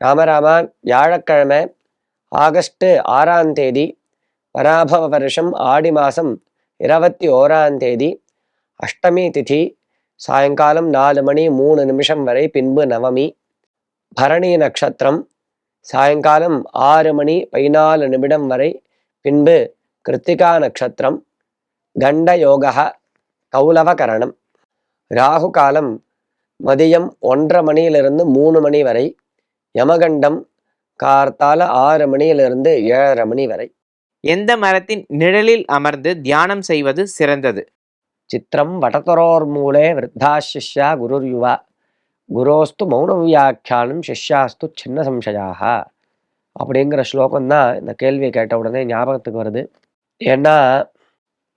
ராமராமா, வியாழக்கிழமை ஆகஸ்ட் 6ஆம் தேதி பராபவ வருஷம் ஆடி மாதம் 21ஆம் தேதி அஷ்டமி திதி சாயங்காலம் 4 மணி 3 நிமிஷம் வரை, பின்பு நவமி. பரணி நட்சத்திரம் சாயங்காலம் 6 மணி 14 நிமிடம் வரை, பின்பு கிருத்திகா நட்சத்திரம். கண்ட யோகா கௌலவகரணம். ராகு காலம் மதியம் 1:30 மணியிலிருந்து 3 மணி வரை. யமகண்டம் கார்த்தால 6 மணியிலிருந்து 7:30 மணி வரை. எந்த மரத்தின் நிழலில் அமர்ந்து தியானம் செய்வது சிறந்தது? சித்திரம் வடதரோர் மூலே விருத்தா சிஷ்யா குருர் யுவா குரோஸ்து மௌன வியாக்கியானம் சிஷ்யாஸ்து சின்ன சம்சயாக அப்படிங்கிற ஸ்லோகம்தான் இந்த கேள்வியை கேட்ட உடனே ஞாபகத்துக்கு வருது. ஏன்னா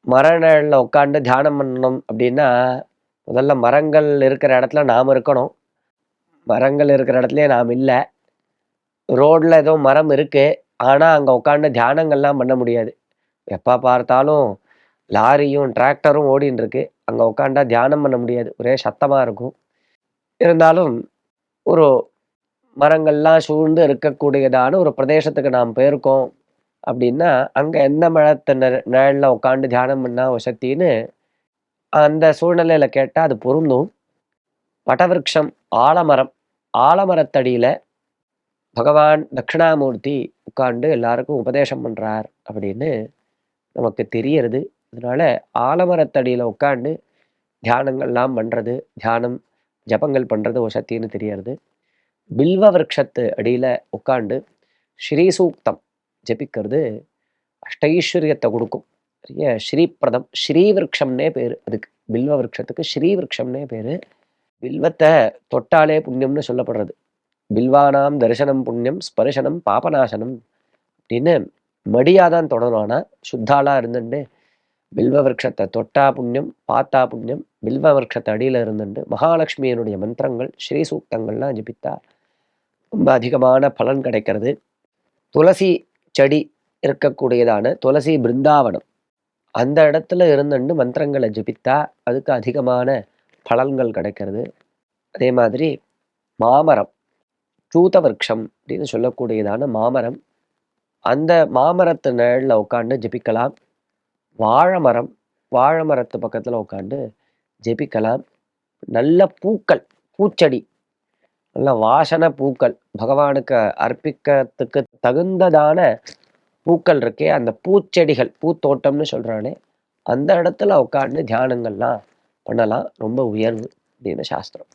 மர நிழலில் உட்காந்து தியானம் பண்ணணும் அப்படின்னா முதல்ல மரங்கள் இருக்கிற இடத்துல நாம் இருக்கணும். மரங்கள் இருக்கிற இடத்துலயே நாம் இல்லை. ரோட்ல ஏதோ மரம் இருக்கு, ஆனால் அங்கே உட்காந்து தியானங்கள்லாம் பண்ண முடியாது. எப்போ பார்த்தாலும் லாரியும் டிராக்டரும் ஓடின்னு இருக்கு. அங்கே உட்காண்டா தியானம் பண்ண முடியாது, ஒரே சத்தமாக இருக்கும். இருந்தாலும் ஒரு மரங்கள்லாம் சூழ்ந்து இருக்கக்கூடியதான ஒரு பிரதேசத்துக்கு நாம் போயிருக்கோம் அப்படின்னா அங்கே எந்த மரத்து நிழலில் உட்காந்து தியானம் பண்ணா வசத்தின்னு அந்த சூழ்நிலையில் கேட்டால் அது பொருந்தும். வடவிருட்சம், ஆலமரம், ஆலமரத்தடியில் பகவான் தட்சிணாமூர்த்தி உட்காந்து எல்லாருக்கும் உபதேசம் பண்ணுறார் அப்படின்னு நமக்கு தெரியறது. அதனால ஆலமரத்தடியில் உட்காந்து தியானங்கள்லாம் பண்ணுறது, தியானம் ஜபங்கள் பண்ணுறது வசத்தின்னு தெரியறது. பில்வ விருட்சத்து அடியில் உட்காந்து ஸ்ரீசூக்தம் ஜபிக்கிறது அஷ்டைஸ்வரியத்தை கொடுக்கும். பெரிய ஸ்ரீபிரதம், ஸ்ரீவிருட்சம்னே பேர் அதுக்கு. பில்வ விருட்சத்துக்கு ஸ்ரீவிருட்சம்னே பேர். பில்வத்தை தொட்டாலே புண்ணியம்னு சொல்லப்படுறது. பில்வானாம் தரிசனம் புண்ணியம் ஸ்பர்சனம் பாபநாசனம் அப்படின்னு மடியாதான் தொடரணும்னா சுத்தாலா இருந்துட்டு பில்வ விருட்சத்தை தொட்டா புண்ணியம், பார்த்தா புண்ணியம். பில்வ விருட்சத்தை அடியில் இருந்துட்டு மகாலட்சுமியனுடைய மந்திரங்கள் ஸ்ரீ சூக்தங்கள்லாம் ஜபித்தா ரொம்ப அதிகமான பலன் கிடைக்கிறது. துளசி செடி இருக்கக்கூடியதான துளசி பிருந்தாவனம், அந்த இடத்துல இருந்துட்டு மந்திரங்களை ஜபித்தா அதுக்கு அதிகமான பலன்கள் கிடைக்கிறது. அதே மாதிரி மாமரம், சூத விருட்சம் அப்படின்னு சொல்லக்கூடியதான மாமரம், அந்த மாமரத்து நிழலில் உட்காந்து ஜபிக்கலாம். வாழைமரம், வாழைமரத்து பக்கத்தில் உட்காந்து ஜபிக்கலாம். நல்ல பூக்கள், பூச்செடி, நல்ல வாசனை பூக்கள், பகவானுக்கு அர்ப்பிக்கிறதுக்கு தகுந்ததான பூக்கள் இருக்கே அந்த பூச்செடிகள், பூத்தோட்டம்னு சொல்கிறானே, அந்த இடத்துல உட்காந்து தியானங்கள்லாம் பண்ணலாம். ரொம்ப உயர்வு அப்படின்னு சாஸ்திரம்.